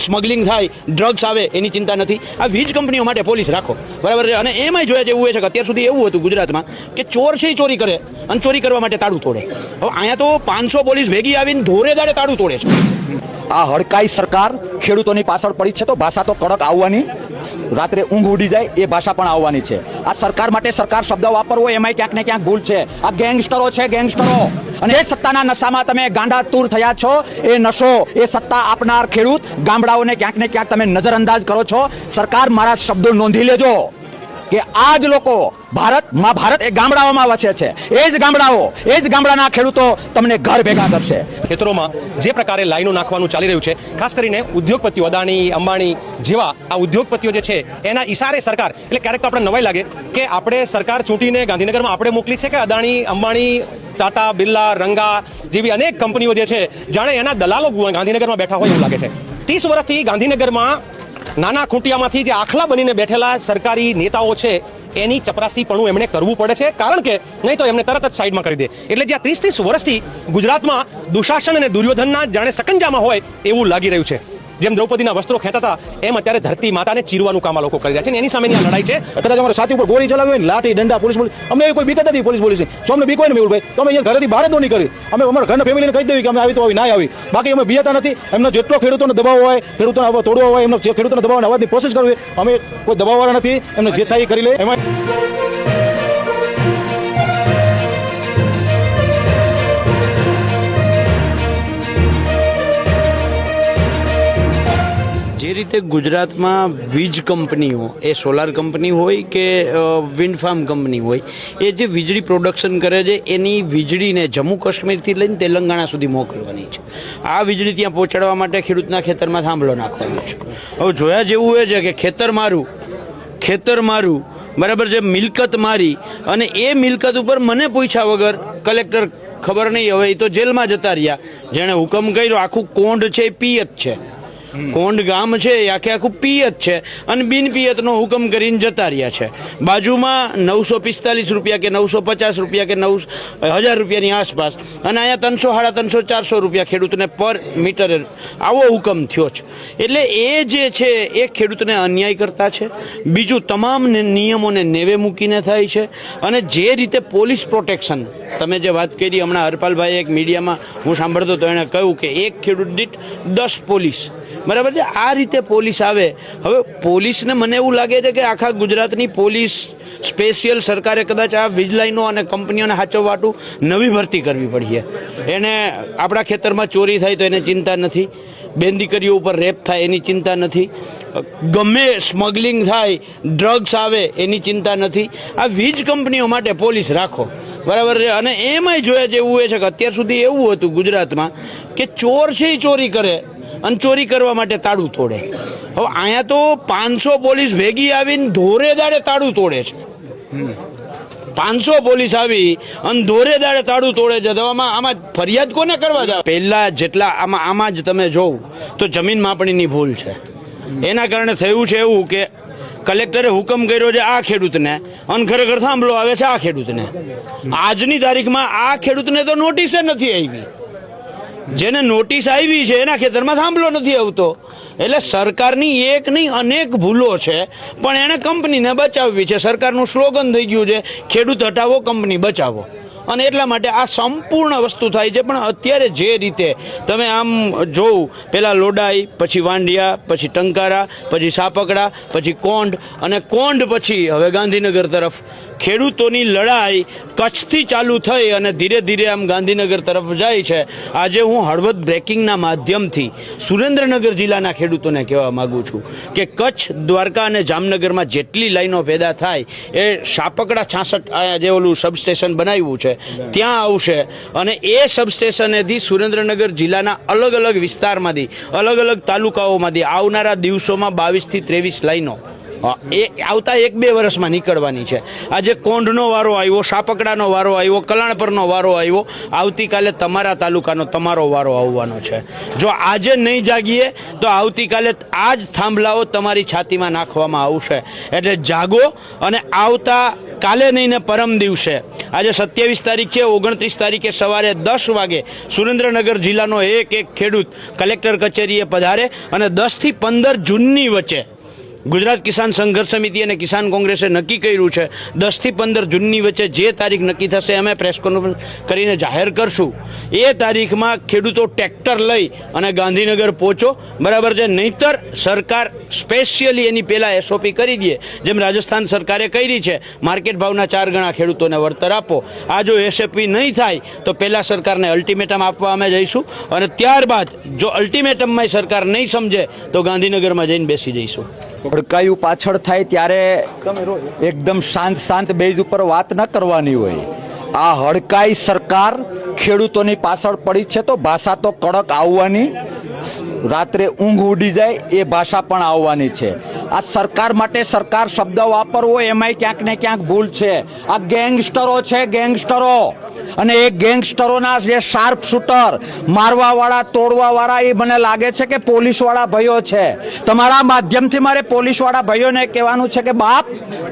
Smuggling થાય, drugs આવે એની ચિંતા નથી. આ વીજ કંપનીઓ માટે પોલીસ રાખો, બરાબર છે. અને એમાંય જોયા જેવું છે કે અત્યાર સુધી એવું હતું ગુજરાતમાં કે ચોર છે એ ચોરી કરે અને ચોરી કરવા માટે તાળું તોડે. હવે અહીંયા તો 500 પોલીસ ભેગી આવીને ધોરે દાડે તાળું તોડે છે. આ હડકાઈ સરકાર ખેડૂતોની પાછળ પડી છે, તો ભાષા તો કડક આવવાની, રાત્રે ઊંઘ ઉડી જાય એ ભાષા પણ આવવાની છે. આ સરકાર માટે સરકાર શબ્દ વાપરવો એમાંય ક્યાંક ને ક્યાંક ભૂલ છે. આ ગેંગસ્ટરો છે, ગેંગસ્ટરો. અને એ સત્તાના નશામાં તમે ગાંડાતુર થયા છો. એ નશો, એ સત્તા આપનાર ખેડૂત ગામડાઓને ક્યાંક ને ક્યાંક તમે નજરઅંદાજ કરો છો. સરકાર, મારા શબ્દો નોંધી લેજો કે આ જ લોકો ભારત એ ગામડાઓમાં વસે છે. એ જ ગામડાના ખેડૂતો તમને ઘર ભેગા કરશે. ખેતરોમાં જે પ્રકારે લાઈનો નાખવાનું ચાલી રહ્યું છે, ખાસ કરીને ઉદ્યોગપતિઓ અદાણી, અંબાણી જેવા આ ઉદ્યોગપતિઓ જે છે એના ઈશારે સરકાર, એટલે ક્યારેક તો આપણે નવાઈ લાગે કે આપણે સરકાર ચૂંટીને ગાંધીનગરમાં આપણે મોકલી છે કે અદાણી, અંબાણી, ટાટા, બિરલા, રંગા જેવી અનેક કંપનીઓ જે છે જાણે એના દલાલો ગાંધીનગરમાં બેઠા હોય એવું લાગે છે. 30 વર્ષથી ગાંધીનગરમાં નાના ખૂંટિયામાંથી જે આખલા બનીને બેઠેલા સરકારી નેતાઓ છે એની ચપરાસીપણું એમણે કરવું પડે છે, કારણ કે નહીં તો એમને તરત જ સાઈડમાં કરી દે. એટલે જ્યાં 30 વર્ષથી ગુજરાતમાં દુશાસન અને દુર્યોધનના જાણે સકંજામાં હોય એવું લાગી રહ્યું છે. જેમ દ્રૌપદીના વસ્ત્રો ખેંચાતા એમ અત્યારે ધરતી માતાને ચીરવાનું કામ આ લોકો કરી રહ્યા છે. એની સામેની આ લડાઈ છે. કદાચ અમારા સાથી ઉપર ગોળી ચલાવી હોય ને, લાઠી ડંડા, પોલીસ અમને એવી કોઈ બીક નથી. પોલીસ જો અમને બીક હોય ને મેહુલભાઈ, તો અમે અહીંયા ઘરેથી બહાર જ નહીં કરી. અમે અમારા ઘરના ફેમિલીને કહી દેવી કે અમે આવી તો આવી ના આવી. બાકી અમે બીતા નથી. એમનો જેટલો ખેડૂતોને દબાવ હોય, ખેડૂતોને તોડવા હોય, એમનો ખેડૂતોને દબાવવાની અવાજની કોશિશ કરવી. અમે કોઈ દબાવવાળા નથી. એમને જે થાય એ કરી લે. એમાં જે રીતે ગુજરાતમાં વીજ કંપનીઓ, એ સોલાર કંપની હોય કે વિન્ડ ફાર્મ કંપની હોય, એ જે વીજળી પ્રોડક્શન કરે છે એની વીજળીને જમ્મુ કાશ્મીરથી લઈને તેલંગાણા સુધી મોકલવાની છે. આ વીજળી ત્યાં પહોંચાડવા માટે ખેડૂતના ખેતરમાં થાંભલો નાખવાનો છે. હવે જોયા જેવું એ છે કે ખેતર મારું બરાબર છે, મિલકત મારી, અને એ મિલકત ઉપર મને પૂછ્યા વગર કલેક્ટર ખબર નહીં, હવે એ તો જેલમાં જતા રહ્યા. જેણે હુકમ કર્યો, આખું કોંઢ છે એ પિયત છે, કોંડ ગામ છે એ આખું પિયત છે, અને બિન પિયતનો હુકમ કરીને જતા રહ્યા છે. બાજુમાં 945 રૂપિયા કે 950 રૂપિયા કે 1000 રૂપિયાની આસપાસ, અને અહીંયા 300, 350, 400 રૂપિયા ખેડૂતને પર મીટરે આવો હુકમ થયો છે. એટલે એ જે છે એ ખેડૂતને અન્યાય કરતા છે. બીજું, તમામ નિયમોને નેવે મૂકીને થાય છે. અને જે રીતે પોલીસ પ્રોટેક્શન તમે જે વાત કરી હમણાં, હરપાલભાઈ એક મીડિયામાં હું સાંભળતો તો એણે કહ્યું કે એક ખેડૂત દીઠ 10 પોલીસ, બરાબર છે. આ રીતે પોલીસ આવે. હવે પોલીસને મને એવું લાગે છે કે આખા ગુજરાતની પોલીસ સ્પેશિયલ સરકારે કદાચ આ વીજ લાઈનો અને કંપનીઓને સાચવવાટું નવી ભરતી કરવી પડી છે. એને આપણા ખેતરમાં ચોરી થાય તો એને ચિંતા નથી, બેન દીકરીઓ ઉપર રેપ થાય એની ચિંતા નથી, ગમે સ્મગલિંગ થાય, ડ્રગ્સ આવે એની ચિંતા નથી. આ વીજ કંપનીઓ માટે પોલીસ રાખો, બરાબર છે. અને એમાંય જોયા જેવું એ છે કે અત્યાર સુધી એવું હતું ગુજરાતમાં કે ચોર છે એ ચોરી કરે અને ચોરી કરવા માટે તાળું તોડે. હવે અહીંયા તો 500 પોલીસ ભેગી આવીને ધોરે દાડે તાળું તોડે છે. 500 પોલીસ આવી અને ધોરે દાડે તાળું તોડે છે. તો આમાં ફરિયાદ કોને કરવા જાવ? પહેલા જેટલા આમાં જ તમે જોવ તો જમીન માપણીની ભૂલ છે. એના કારણે થયું છે એવું કે કલેક્ટરે હુકમ કર્યો છે આ ખેડૂતને, અને ખરેખર થાંભલો આવે છે આ ખેડૂતને. આજની તારીખમાં આ ખેડૂતને તો નોટિસે નથી આવી. જેને નોટિસ આવી છે એના ખેતરમાં થાંભલો નથી આવતો. એટલે સરકારની એક નહીં અનેક ભૂલો છે, પણ એણે કંપનીને બચાવવી છે. સરકારનું સ્લોગન થઈ ગયું છે, ખેડૂત હટાવો, કંપની બચાવો. અને એટલા માટે આ સંપૂર્ણ વસ્તુ થાય છે. પણ અત્યારે જે રીતે તમે આમ જોવ, પહેલાં લોડાઈ, પછી વાંઢિયા, પછી ટંકારા, પછી સાપકડા, પછી કોંઢ, અને કોંઢ પછી હવે ગાંધીનગર તરફ ખેડૂતોની લડાઈ કચ્છથી ચાલુ થઈ અને ધીરે ધીરે આમ ગાંધીનગર તરફ જાય છે. આજે હું હળવદ બ્રેકિંગના માધ્યમથી સુરેન્દ્રનગર જિલ્લાના ખેડૂતોને કહેવા માગું છું કે કચ્છ, દ્વારકા અને જામનગરમાં જેટલી લાઈનો પેદા થાય એ સાપકડા 66 જે ઓલું સબસ્ટેશન બનાવ્યું છે ત્યાં આવશે. અને એ સબસ્ટેશનેથી સુરેન્દ્રનગર જિલ્લાના અલગ અલગ વિસ્તારમાંથી, અલગ અલગ તાલુકાઓમાંથી આવનારા દિવસોમાં 22 થી 23 લાઈનો એ આવતા 1-2 વર્ષમાં નીકળવાની છે. આજે કોંઢનો વારો આવ્યો, સાપકડાનો વારો આવ્યો, કલાણપરનો વારો આવ્યો, આવતીકાલે તમારા તાલુકાનો તમારો વારો આવવાનો છે. જો આજે નહીં જાગીએ તો આવતીકાલે આ જ થાંભલાઓ તમારી છાતીમાં નાખવામાં આવશે. એટલે જાગો અને આવતા કાલે નહીં ને પરમ દિવસે, આજે 27 તારીખ છે, 29 તારીખે સવારે 10 વાગે સુરેન્દ્રનગર જિલ્લાનો એક ખેડૂત કલેક્ટર કચેરીએ પધારે અને 10 થી 15 જૂનની વચ્ચે ગુજરાત કિસાન સંઘર્ષ સમિતિ અને કિસાન કોંગ્રેસે નક્કી કર્યું છે 10 થી 15 જૂનની વચ્ચે જે તારીખ નક્કી થશે અમે પ્રેસ કોન્ફરન્સ કરીને જાહેર કરશું. એ તારીખમાં ખેડૂતો ટ્રેક્ટર લઈ અને ગાંધીનગર પહોંચો, બરાબર છે. નહીંતર સરકાર સ્પેશિયલી એની પહેલાં SOP કરી દે, જેમ રાજસ્થાન સરકારે કરી છે, માર્કેટ ભાવના 4 ગણા ખેડૂતોને વળતર આપો. આ જો SOP નહીં થાય તો પહેલાં સરકારને અલ્ટિમેટમ આપવા અમે જઈશું અને ત્યારબાદ જો અલ્ટિમેટમમાં સરકાર નહીં સમજે તો ગાંધીનગરમાં જઈને બેસી જઈશું. હડકાયું પાછળ થાય ત્યારે એકદમ શાંત બેઝ ઉપર વાત ન કરવાની હોય. આ હડકાઈ સરકાર ખેડૂતોની પાછળ પડી છે તો ભાષા તો કડક આવવાની, રાત્રે ઊંઘ ઉડી જાય એ ભાષા પણ આવવાની છે. આ સરકાર માટે સરકાર શબ્દ વાપરવો એમાંય ક્યાંક ને ક્યાંક ભૂલ છે. આ ગેંગસ્ટરો છે, ગેંગસ્ટરો, અને એ ગેંગસ્ટરોના જે શાર્પ શૂટર, મારવાવાળા, તોડવાવાળા, એ મને લાગે છે કે પોલીસવાળા ભાઈઓ છે. તમારા માધ્યમથી મારે પોલીસવાળા ભાઈઓને કહેવાનું છે કે બાપ,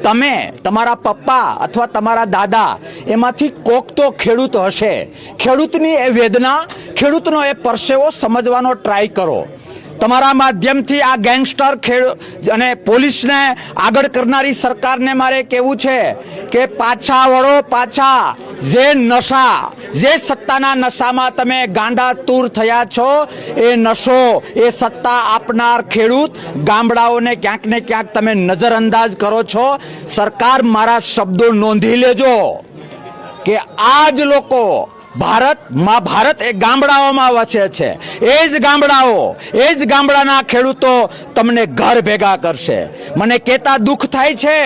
તમે, તમારા પપ્પા અથવા તમારા દાદા, એમાંથી કોક તો ખેડૂત હશે. ખેડૂતની એ વેદના, ખેડૂતનો એ પરસેવો સમજવાનો ટ્રાય કરો. તમારા માધ્યમથી આ ગેંગસ્ટર અને પોલીસને આગળ કરનારી સરકારને મારે કહેવું છે કે પાછા વળો, પાછા. જે નશા, જે સત્તાના નશામાં તમે ગાંડા તૂર થયા છો, એ નશો, એ સત્તા આપનાર ખેડૂત ગામડાઓને ક્યાંક ને ક્યાંક તમે નજરઅંદાજ કરો છો. સરકાર, મારા શબ્દો નોંધી લેજો કે આ જ લોકો ભારત એ ગામડાઓમાં વસે છે. એ જ ગામડાઓ, એ જ ગામડાના ખેડૂતો તમને ઘર ભેગા કરશે. મને કહેતા દુઃખ થાય છે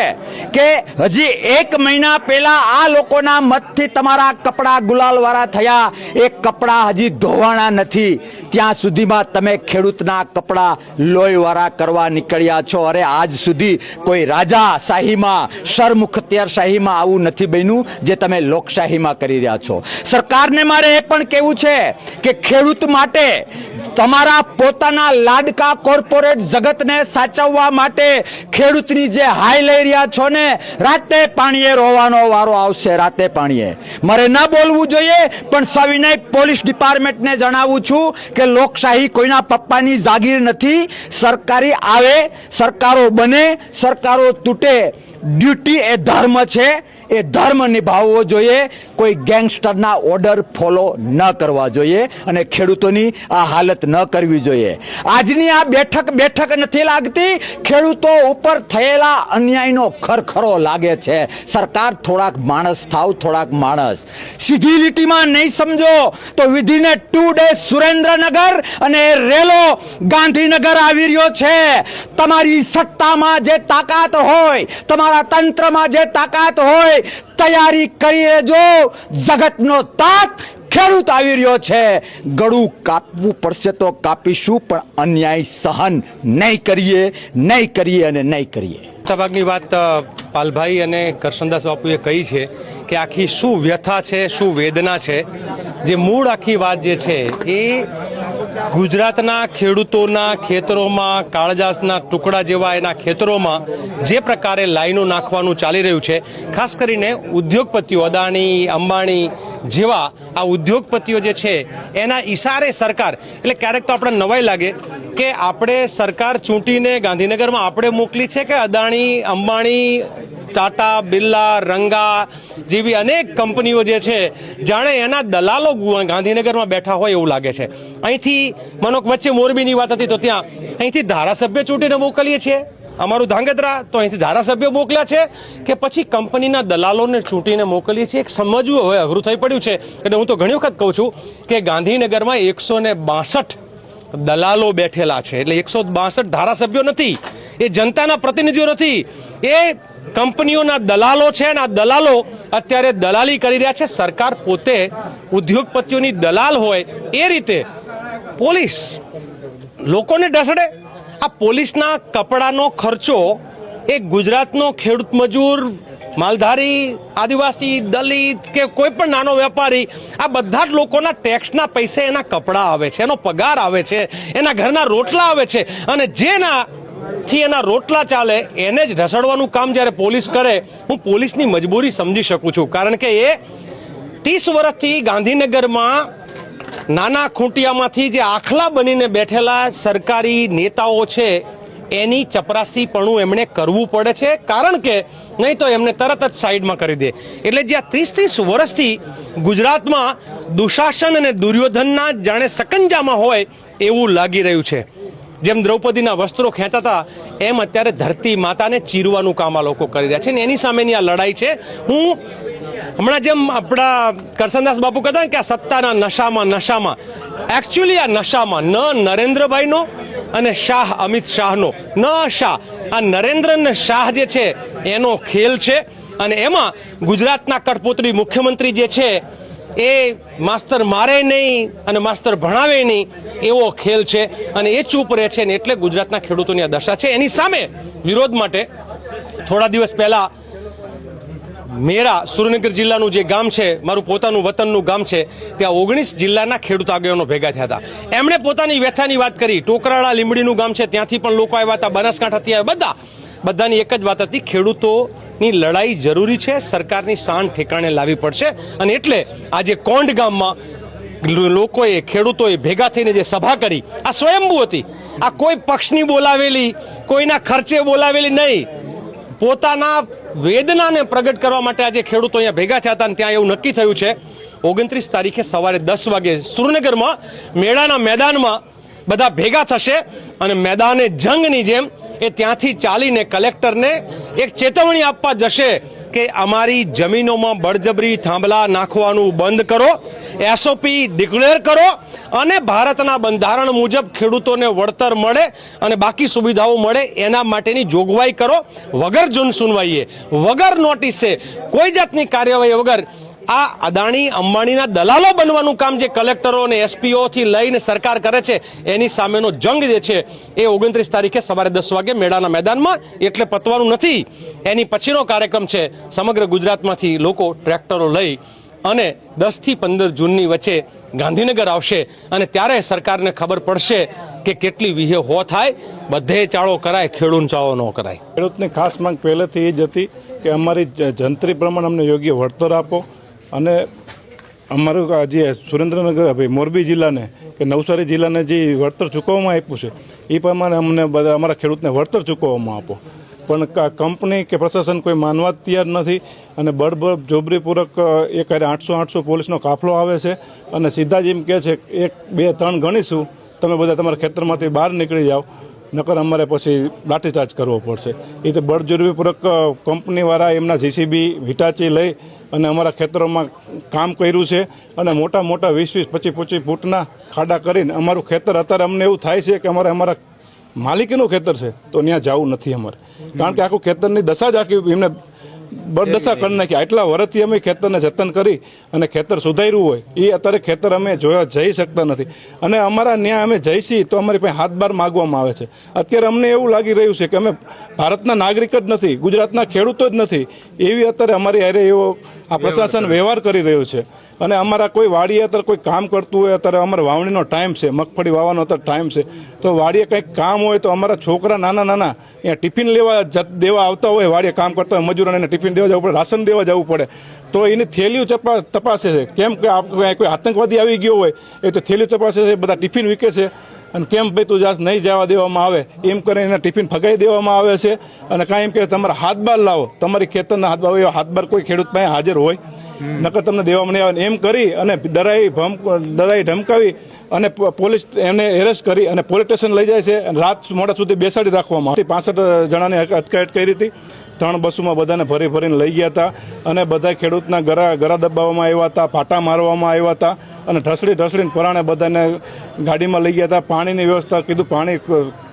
કે હજી 1 મહિના પહેલા આ લોકોના મતથી તમારા કપડાં ગુલાલવાળા થયા, એ કપડાં હજી ધોવાણા નથી. ત્યાં સુધીમાં તમે ખેડૂતના કપડાં લોહીવાળા કરવા નીકળ્યા છો. અરે આજ સુધી કોઈ રાજાશાહીમાં, સરમુખત્યારશાહીમાં આવું નથી બન્યું જે તમે લોકશાહીમાં કરી રહ્યા છો. સરકારને મારે એ પણ કહેવું છે કે ખેડૂત માટે તમારા પોતાના લાડકા કોર્પોરેટ જગતને સાચવવા માટે ખેડૂતની જે હાય લઈ રહ્યા છો ને, રાતે પાણીએ રોવાનો વારો આવશે. રાતે પાણીએ મારે ન બોલવું જોઈએ, પણ સવિનય પોલીસ ડિપાર્ટમેન્ટને જણાવું છું કે લોકશાહી કોઈના પપ્પાની જાગીર નથી. સરકારી આવે, સરકારો બને, સરકારો તૂટે, ડ્યુટી એ ધર્મ છે, એ ધર્મ નિભાવવો જોઈએ. કોઈ ગેંગસ્ટરના ઓર્ડર ફોલો ન કરવા જોઈએ અને ખેડૂતોની આ હાલત ન કરવી જોઈએ. આજની આ બેઠક નથી લાગતી, ખેડૂતો ઉપર થયેલા અન્યાયનો ખરખરો લાગે છે. સરકાર, થોડાક માણસ થાવ, થોડાક માણસ. સીધી લીટીમાં નહીં સમજો તો વિધિને 2 days સુરેન્દ્રનગર અને રેલો ગાંધીનગર આવી રહ્યો છે. તમારી સત્તામાં જે તાકાત હોય, તમારા તંત્રમાં જે તાકાત હોય, તૈયારી કરી લેજો. જગતનો તાત ખેડૂત આવી રહ્યો છે. ગળું કાપવું પડશે તો કાપીશું, પણ અન્યાય સહન નહીં કરીએ અને નહીં કરીએ. મોટાભાગની વાત પાલભાઈ અને કરશનદાસ બાપુએ કહી છે કે આખી શું વ્યથા છે, શું વેદના છે. જે મૂળ આખી વાત જે છે એ ગુજરાતના ખેડૂતોના ખેતરોમાં, કાળજાસના ટુકડા જેવા એના ખેતરોમાં જે પ્રકારે લાઈનો નાખવાનું ચાલી રહ્યું છે, ખાસ કરીને ઉદ્યોગપતિઓ, અદાણી, અંબાણી જેવા આ ઉદ્યોગપતિઓ જે છે એના ઈશારે સરકાર, એટલે ક્યારેક તો આપણે નવાઈ લાગે કે આપણે સરકાર ચૂંટીને ગાંધીનગરમાં આપણે મોકલી છે કે અદાણી, અંબાણી, ટાટા, બિરલા, રંગા જેવી અનેક કંપનીઓ જે છે જાણે એના દલાલો ગાંધીનગરમાં બેઠા હોય એવું લાગે છે. અહીંથી માનો વચ્ચે મોરબીની વાત હતી તો ત્યાં અહીંથી ધારાસભ્ય ચૂંટીને મોકલીએ છીએ, અમારું ધાંગધ્રા, તો અહીંથી ધારાસભ્ય મોકલ્યા છે કે પછી કંપનીના દલાલોને ચૂંટીને મોકલીએ છીએ. એક સમજવું હવે અઘરું થઈ પડ્યું છે. એટલે હું તો ઘણી વખત કહું છું કે ગાંધીનગરમાં 162 દલાલો બેઠેલા છે. એટલે 162 ધારાસભ્યો નથી, એ જનતાના પ્રતિનિધિઓ નથી, એ કંપનીઓના દલાલો છે. અને આ દલાલો અત્યારે દલાલી કરી રહ્યા છે. સરકાર પોતે ઉદ્યોગપતિઓની દલાલ હોય એ રીતે પોલીસ લોકોને ઢસડે. આ પોલીસના કપડાનો ખર્ચો એ ગુજરાતનો ખેડૂત મજૂર, માલધારી, આદિવાસી, દલિત કે કોઈ પણ નાનો વેપારી, આ બધા જ લોકોના ટેક્સના પૈસે એના કપડાં આવે છે, એનો પગાર આવે છે, એના ઘરના રોટલા આવે છે, અને જેનાથી એના રોટલા ચાલે એને જ ઢસડવાનું કામ જ્યારે પોલીસ કરે, હું પોલીસની મજબૂરી સમજી શકું છું. કારણ કે એ 30 વર્ષથી ગાંધીનગરમાં નાના ખૂંટિયામાંથી જે આખલા બનીને બેઠેલા સરકારી નેતાઓ છે એની ચપરાસીપણું એમણે કરવું પડે છે, કારણ કે નહીં તો એમને તરત જ સાઈડમાં કરી દે. એટલે જે 30 વર્ષથી ગુજરાતમાં દુશાસન અને દુર્યોધનના જાણે સકંજામાં હોય એવું લાગી રહ્યું છે. જેમ દ્રૌપદીના વસ્ત્રો ખેંચાતા એમ અત્યારે ધરતી માતાને ચીરવાનું કામ આ લોકો કરી રહ્યા છે, ને એની સામેની આ લડાઈ છે. હું હમણાં જેમ આપણા કરસનદાસ બાપુ કહેતા ને કે આ સત્તાના નશામાં એકચ્યુઅલી આ નશામાં ન નરેન્દ્રભાઈનો અને શાહ અમિત શાહનો, ન શાહ, આ નરેન્દ્ર અને શાહ જે છે એનો ખેલ છે. અને એમાં ગુજરાતના કઠપૂતળી મુખ્યમંત્રી જે છે એ માસ્તર મારે નહીં અને માસ્તર ભણાવે નહીં એવો ખેલ છે, અને એ ચૂપ રહે છે, ને એટલે ગુજરાતના ખેડૂતોની આ દશા છે. એની સામે વિરોધ માટે થોડા દિવસ પહેલા મેરા સુરેન્દ્રનગર જિલ્લાનું જે ગામ છે, મારું પોતાનું વતનનું ગામ છે, ત્યાં 19 જિલ્લાના ખેડૂત આગેવાનો ભેગા થયા હતા. એમણે પોતાની વ્યથાની વાત કરી. ટોકરાળા લીંબડીનું ગામ છે, ત્યાંથી પણ લોકો આવ્યા હતા, બનાસકાંઠાથી આવ્યા, બધાની એક જ વાત હતી, ખેડૂતોની લડાઈ જરૂરી છે, સરકારની શાન ઠેકાણે લાવવી પડશે. અને એટલે આજે કોંડ ગામમાં લોકોએ, ખેડૂતોએ ભેગા થઈને જે સભા કરી, આ સ્વયંભૂ હતી, આ કોઈ પક્ષની બોલાવેલી, કોઈના ખર્ચે બોલાવેલી નહીં, પોતાના વેદનાને પ્રગટ કરવા માટે આજે ખેડૂતો અહીંયા ભેગા થયા હતા. અને ત્યાં એવું નક્કી થયું છે 29 તારીખે સવારે 10 વાગે સુરેન્દ્રનગરમાં મેળાના મેદાનમાં બધા ભેગા થશે, અને મેદાને જંગની જેમ એ ત્યાંથી ચાલીને કલેક્ટરને એક ચેતવણી આપવા જશે કે અમારી જમીનોમાં બળજબરી થાંભલા નાખવાનું બંધ કરો, એસઓપી ડિક્લેર કરો, અને ભારતના બંધારણ મુજબ ખેડૂતોને વળતર મળે અને બાકી સુવિધાઓ મળે એના માટેની જોગવાઈ કરો, વગર જન સુનવાઈએ, વગર નોટિસે, કોઈ જાતની કાર્યવાહી વગર. આ અદાણી અંબાણીના દલાલો બનવાનું કામ જે કલેક્ટરો અને એસપીઓથી લઈને સરકાર કરે છે એની સામેનો જંગ જે છે એ 29 તારીખે સવારે 10 વાગે મેળાના મેદાનમાં, એટલે પતવાનું નથી. એની પછીનો કાર્યક્રમ છે સમગ્ર ગુજરાતમાંથી લોકો ટ્રેક્ટરો લઈ અને 10 થી 15 જૂનની વચ્ચે ગાંધીનગર આવશે, અને ત્યારે સરકારને ખબર પડશે કે કેટલી વિહે હો થાય. બધે ચાળો કરાય, ખેડૂત ચાળો ન કરાય. ખેડૂતની ખાસ માંગ પહેલેથી એ જ હતી કે અમારી જંત્રી પ્રમાણે અમને યોગ્ય વળતર આપો, અને અમારું જે સુરેન્દ્રનગર મોરબી જિલ્લાને કે નવસારી જિલ્લાને જે વળતર ચૂકવવામાં આપ્યું છે એ પ્રમાણે અમને બધા અમારા ખેડૂતને વળતર ચૂકવવામાં આપો. પણ કંપની કે પ્રશાસન કોઈ માનવા તૈયાર નથી, અને બળબળ જોબરીપૂર્વક એ કરે 800 પોલીસનો કાફલો આવે છે, અને સીધા જ એમ કહે છે 1, 2, 3 ગણીશું, તમે બધા તમારા ખેતરમાંથી બહાર નીકળી જાઓ, નકર અમારે પછી લાઠીચાર્જ કરવો પડશે. એ તો બળજબરીપૂર્વક કંપનીવાળા એમના જીસીબી હિટાચી લઈ અને અમારા ખેતરોમાં કામ કર્યું છે, અને મોટા 20, 25 ફૂટના ખાડા કરીને અમારું ખેતર, અત્યારે અમને એવું થાય છે કે અમારા માલિકીનું ખેતર છે તો ત્યાં જવું નથી અમારે, કારણ કે આખું ખેતરની દશા જ આખી એમને બરદશા કરી નાખી. એટલા વર્ષથી અમે ખેતરને જતન કરી અને ખેતર સુધાર્યું હોય એ અત્યારે ખેતર અમે જોવા જઈ શકતા નથી, અને અમારા ન્યાય અમે જઈશી તો અમારી પાસે હાથ બાર માગવામાં આવે છે. અત્યારે અમને એવું લાગી રહ્યું છે કે અમે ભારતના નાગરિક જ નથી, ગુજરાતના ખેડૂતો જ નથી, એવી અત્યારે અમારી હારે એવો આ પ્રશાસન વ્યવહાર કરી રહ્યું છે. અને અમારા કોઈ વાડીએ અત્યારે કોઈ કામ કરતું હોય, અત્યારે અમારે વાવણીનો ટાઈમ છે, મગફળી વાવવાનો અત્યારે ટાઈમ છે, તો વાડીએ કંઈક કામ હોય તો અમારા છોકરા નાના અહીંયા ટિફિન દેવા આવતા હોય, વાડીએ કામ કરતા હોય મજૂરોને એને ટિફિન દેવા જવું પડે, રાશન દેવા જવું પડે, તો એની થેલીઓ તપાસે છે. કેમ કે કોઈ આતંકવાદી આવી ગયો હોય એ તો થેલીઓ તપાસે છે, બધા ટિફિન વીકે છે, અને કેમ ભાઈ તું જાસ નહીં જવા દેવામાં આવે એમ કરીને એના ટિફિન ફગાઈ દેવામાં આવે છે. અને કાંઈ એમ કે તમારા હાથ બાર લાવો, તમારી ખેતરના હાથ બાર હોય, હાથ બાર કોઈ ખેડૂત પાસે હાજર હોય, નકર તમને દેવામાં નહીં આવે, એમ કરી અને ડરાઈ ધમકાવી અને પોલીસ એમને એરેસ્ટ કરી અને પોલીસ સ્ટેશન લઈ જાય છે, અને રાત મોડા સુધી બેસાડી રાખવામાં આવી. 65 જણાની અટકાયત કરી હતી, 3 બસોમાં બધાને ભરીને લઈ ગયા હતા, અને બધા ખેડૂતના ગરા દબાવવામાં આવ્યા હતા, પાટા મારવામાં આવ્યા હતા, અને ઢસડીને પરાણે બધાને ગાડીમાં લઈ ગયા હતા. પાણીની વ્યવસ્થા કીધું પાણી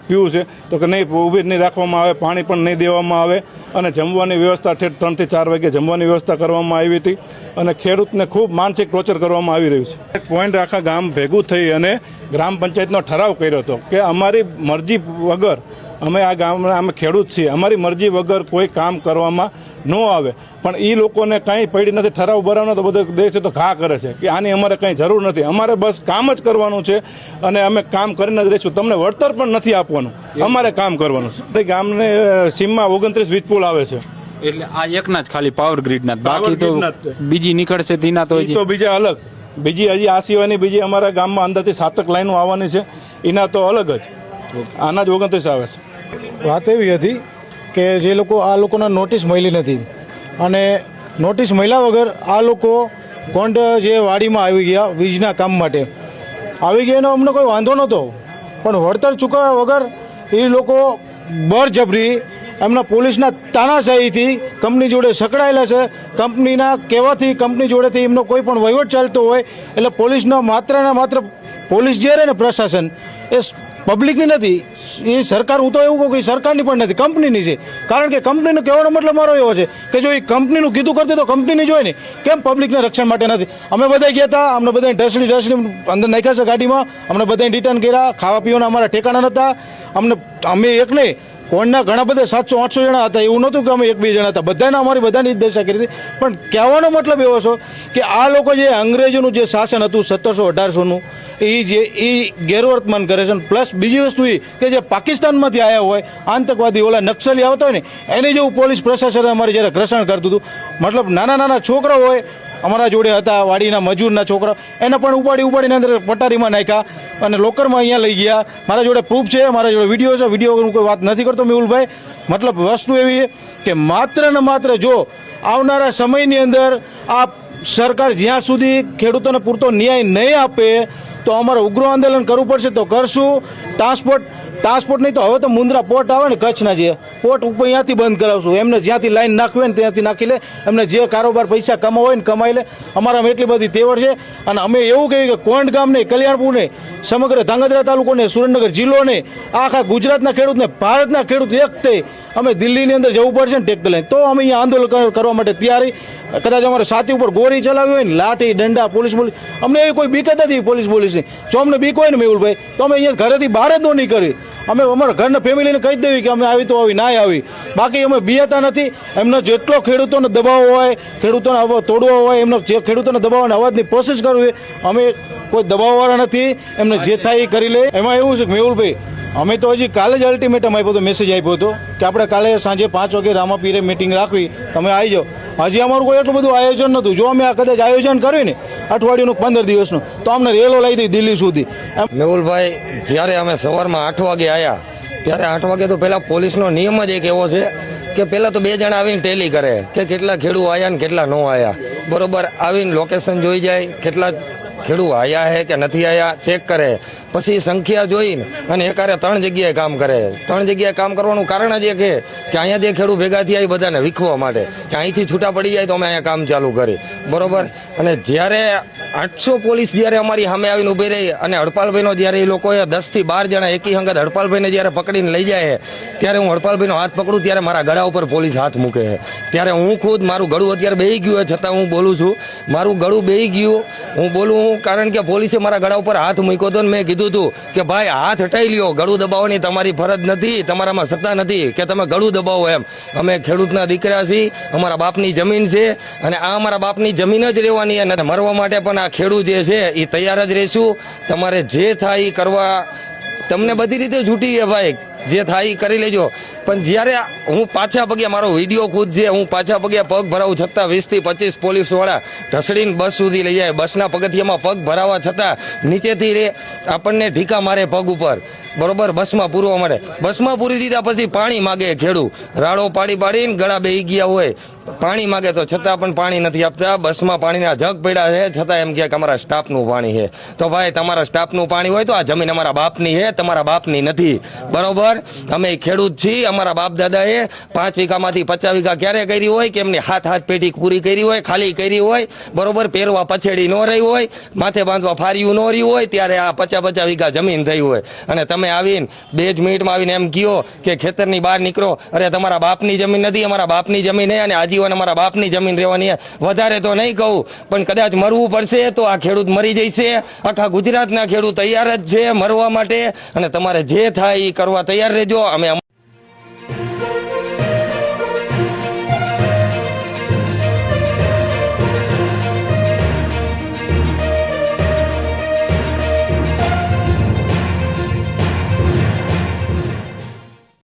પીવું છે તો કે નહીં, ઊભી જ નહીં રાખવામાં આવે, પાણી પણ નહીં દેવામાં આવે, અને જમવાની વ્યવસ્થા 3 થી 4 વાગે જમવાની વ્યવસ્થા કરવામાં આવી હતી, અને ખેડૂતને ખૂબ માનસિક ટોર્ચર કરવામાં આવી રહ્યું છે. પોઈન્ટ આખા ગામ ભેગું થઈ અને ગ્રામ પંચાયતનો ઠરાવ કર્યો હતો કે અમારી મરજી વગર અમે આ ગામના અમે ખેડૂત છીએ, અમારી મરજી વગર કોઈ કામ કરવામાં ન આવે, પણ એ લોકોને કંઈ પડી નથી. ઠરાવ ભરાવનો તો બધો દેશ તો ઘા કરે છે કે આની અમારે કંઈ જરૂર નથી, અમારે બસ કામ જ કરવાનું છે અને અમે કામ કરીને જ રહીશું. તમને વળતર પણ નથી આપવાનું, અમારે કામ કરવાનું છે. ગામને સીમમાં 29 વીજ પુલ આવે છે, એટલે આ એકના જ ખાલી પાવર ગ્રીડના, બાકી તો ગ્રીડના જ છે. બીજી નીકળશે તેના તો ઈ તો બીજા અલગ, બીજી હજી આ સિવાયની બીજી અમારા ગામમાં અંદરથી 7 લાઈનો આવવાની છે, એના તો અલગ જ. આના જ 29 આવે છે. વાત એવી હતી કે જે લોકો આ લોકોના નોટિસ મળી નથી અને નોટિસ મળ્યા વગર આ લોકો કોંડ જે વાડીમાં આવી ગયા વીજના કામ માટે આવી ગયા, એનો અમને કોઈ વાંધો નહોતો, પણ વળતર ચૂકવ્યા વગર એ લોકો બળજબરી એમના પોલીસના તાનાશાહીથી કંપની જોડે સંકળાયેલા છે. કંપનીના કહેવાથી કંપની જોડેથી એમનો કોઈ પણ વહીવટ ચાલતો હોય એટલે પોલીસનો માત્ર ને માત્ર પોલીસ જે રહે ને પ્રશાસન એ પબ્લિકની નથી, એ સરકાર, હું તો એવું કહું કે સરકારની પણ નથી, કંપનીની છે. કારણ કે કંપનીનો કહેવાનો મતલબ મારો એવો છે કે જો એ કંપનીનું કીધું કરતી તો કંપનીની જ હોય ને, કેમ પબ્લિકના રક્ષણ માટે નથી? અમે બધા ગયા હતા, અમને બધાને ઢસડી અંદર નાખ્યા છે ગાડીમાં, અમને બધાને રિટર્ન કર્યા, ખાવા પીવાના અમારા ઠેકાણા નહોતા. અમે એક નહીં, કોણના ઘણા બધા 700-800 જણા હતા, એવું નહોતું કે અમે 1-2 જણા હતા, બધાને અમારી બધાની જ દશા કરી હતી. પણ કહેવાનો મતલબ એવો છે કે આ લોકો જે અંગ્રેજોનું જે શાસન હતું 1700-1800નું એ ગેરવર્તમાન કરે છે. પ્લસ બીજી વસ્તુ એ કે જે પાકિસ્તાનમાંથી આવ્યા હોય આતંકવાદી, ઓલા નક્સલી આવતા હોય ને, એની જેવું પોલીસ પ્રશાસન અમારે જ્યારે ઘર્ષણ કરતું હતું. મતલબ નાના નાના છોકરાઓ હોય અમારા જોડે હતા, વાડીના મજૂરના છોકરા, એને પણ ઉપાડીને અંદર પટારીમાં નાખ્યા અને લોકરમાં અહીંયા લઈ ગયા. મારા જોડે પ્રૂફ છે, મારા જોડે વિડીયો છે, વિડીયો હું કોઈ વાત નથી કરતો મેહુલભાઈ. મતલબ વસ્તુ એવી છે કે માત્ર ને માત્ર જો આવનારા સમયની અંદર આ સરકાર જ્યાં સુધી ખેડૂતોને પૂરતો ન્યાય નહીં આપે તો અમારે ઉગ્ર આંદોલન કરવું પડશે. તો કરશું. ટ્રાન્સપોર્ટ નહીં તો હવે તો મુન્દ્રા પોર્ટ આવે ને કચ્છના, જે પોર્ટ ઉપર ત્યાંથી બંધ કરાવશું. એમને જ્યાંથી લાઈન નાખવી હોય ને ત્યાંથી નાખી લે, એમને જે કારોબાર પૈસા કમાવો હોય ને કમાઈ લે. અમારામાં એટલી બધી તેવડ છે અને અમે એવું કહીએ કે કોંડ ગામને, કલ્યાણપુરને, સમગ્ર ધાંગધ્રા તાલુકોને, સુરેન્દ્રનગર જિલ્લોને, આખા ગુજરાતના ખેડૂતને, ભારતના ખેડૂત એક થઈ અમે દિલ્હીની અંદર જવું પડશે ને ટેક્ટર લઈને, તો અમે અહીંયા આંદોલન કરવા માટે તૈયારી. કદાચ અમારે સાથી ઉપર ગોળી ચલાવી હોય ને, લાઠી દંડા, પોલીસ અમને એવી કોઈ બીક જ નથી પોલીસની. જો અમને બીક હોય ને મેહુલભાઈ તો અમે અહીંયા ઘરેથી બહાર જ ન નીકળી. અમે અમારા ઘરના ફેમિલીને કહી દેવી કે અમે આવી તો આવી, ના આવી. બાકી અમે બિયાતા નથી. એમનો જેટલો ખેડૂતોને દબાવ હોય, ખેડૂતોને તોડવો હોય, એમનો જે ખેડૂતોને દબાવવાના અવાજની કોશિશ કરવી, અમે કોઈ દબાવવાળા નથી. એમને જે થાય એ કરી લે. એમાં એવું છે કે મેહુલભાઈ, અમે તો હજી કાલે જ અલ્ટિમેટમ આપ્યો હતો, મેસેજ આપ્યો હતો કે આપણે કાલે સાંજે 5 વાગે રામાપીરે મિટિંગ રાખવી, તમે આવી જાઓ. હજી અમારું કોઈ એટલું બધું આયોજન નહોતું. જો અમે આ કદાચ આયોજન કર્યું ને અઠવાડિયુંનું 15 દિવસનું, તો અમને રેલો લઈ દઈ દિલ્હી સુધી. મેહુલભાઈ, જ્યારે અમે સવારમાં 8 વાગે આવ્યા ત્યારે 8 વાગે તો પહેલાં પોલીસનો નિયમ જ એક એવો છે કે પહેલાં તો 2 જણા આવીને ટેલી કરે કે કેટલા ખેડૂત આવ્યા ને કેટલા ન આવ્યા. બરોબર, આવીને લોકેશન જોઈ જાય, કેટલા ખેડૂત આવ્યા છે કે નથી આવ્યા ચેક કરે, પછી સંખ્યા જોઈને અને એકારે 3 જગ્યાએ કામ કરે. 3 જગ્યાએ કામ કરવાનું કારણ જ એ કે અહીંયા જે ખેડૂત ભેગા થયા એ બધાને વિખવા માટે કે અહીંથી છૂટા પડી જાય તો અમે અહીંયા કામ ચાલુ કરી. બરોબર, અને જ્યારે 800 પોલીસ જ્યારે અમારી સામે આવીને ઊભી રહી અને હડપાલભાઈનો જ્યારે એ લોકોએ 10 થી 12 જણા એકી હંગત હડપાલભાઈને જ્યારે પકડીને લઈ જાય ત્યારે હું હડપાલભાઈનો હાથ પકડું ત્યારે મારા ગળા ઉપર પોલીસ હાથ મૂકે છે. ત્યારે હું ખુદ, મારું ગળું અત્યારે બેહી ગયું હોય છતાં હું બોલું છું, મારું ગળું બેહી ગયું, હું બોલું કારણ કે પોલીસે મારા ગળા ઉપર હાથ મૂક્યો હતો ને મેં કીધું હતું કે ભાઈ હાથ હટાવી લ્યો, ગળું દબાવવાની તમારી ફરજ નથી, તમારામાં સત્તા નથી કે તમે ગળું દબાવો એમ. અમે ખેડૂતના દીકરા છીએ, અમારા બાપની જમીન છે અને આ અમારા બાપની જમીન જ રહેવાની અને મરવા માટે પણ આ ખેડૂત જે છે એ તૈયાર જ રહીશું. તમારે જે થાય એ કરવા, તમને બધી રીતે છૂટી છે ભાઈ, જે થાય એ કરી લેજો. પણ જ્યારે હું પાછા પગે, મારો વિડીયો ખુદ છે, હું પાછા પગે પગ ભરાવું છતાં 20 થી 25 પોલીસવાળા ઢસડીને બસ સુધી લઈ જાય. બસના પગથિયામાં પગ ભરાવા છતાં નીચેથી આપણને ઢીકા મારે પગ ઉપર. બરોબર, બસમાં પૂરવા મળે, બસમાં પૂરી દીધા પછી પાણી માગે ખેડૂત, રાડો પાડીને ગળા બેહી ગયા હોય, પાણી માગે તો છતાં પણ પાણી નથી આપતા. બસમાં પાણીના જગ પડ્યા છે છતાં એમ કે અમારા સ્ટાફનું પાણી છે. તો ભાઈ, તમારા સ્ટાફનું પાણી હોય તો આ જમીન અમારા બાપની છે, તમારા બાપની નથી. બરોબર, અમે ખેડૂત છીએ. અમારા બાપ દાદાએ 5 વીઘામાંથી 50 વીઘા ક્યારે કરી હોય કે એમની હાથ પેટી પૂરી કરી હોય, ખાલી કરી હોય. બરોબર, પહેરવા પછેડી ન રહી હોય, માથે બાંધવા ફાર્યું ન રહ્યું હોય, ત્યારે આ 50 વીઘા જમીન થઈ હોય. અને તમે આવીને 2 જ મિનિટમાં આવીને એમ કહો કે ખેતરની બહાર નીકળો, અરે તમારા બાપની જમીન નથી, અમારા બાપની જમીન છે અને આજીવન અમારા બાપની જમીન રહેવાની. વધારે તો નહીં કહું, પણ કદાચ મરવું પડશે તો આ ખેડૂત મરી જશે. આખા ગુજરાતના ખેડૂત તૈયાર જ છે મરવા માટે અને તમારે જે થાય એ કરવા તૈયાર રહેજો. અમે